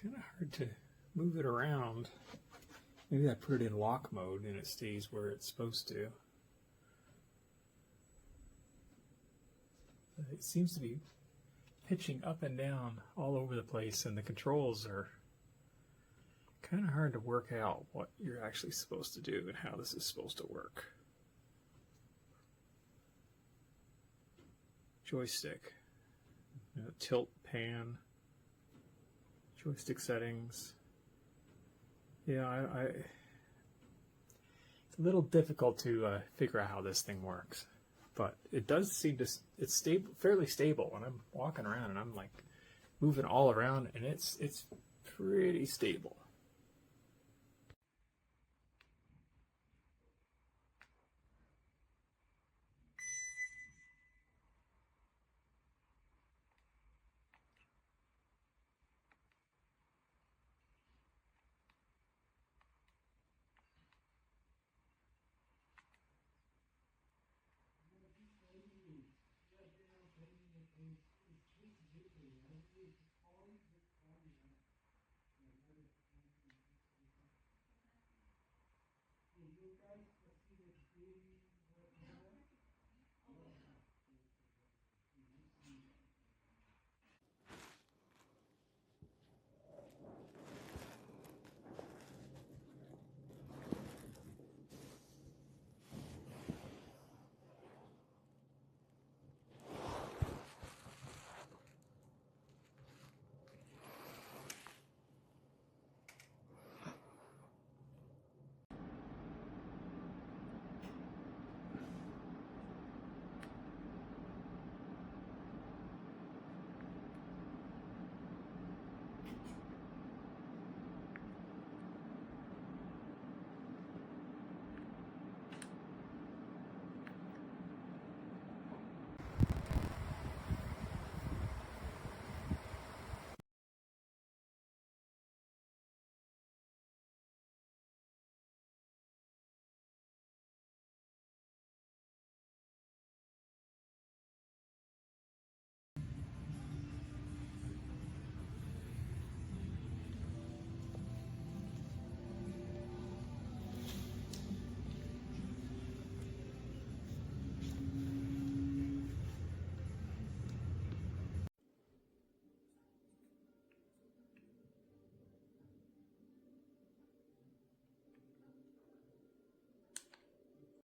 kind of hard to move it around. Maybe I put it in lock mode and it stays where it's supposed to. But it seems to be pitching up and down all over the place, and the controls are kind of hard to work out what you're actually supposed to do and how this is supposed to work. Joystick, tilt, pan, joystick settings. Yeah, it's a little difficult to figure out how this thing works, but it does seem to, it's stable, fairly stable when I'm walking around and I'm like moving all around, and it's pretty stable.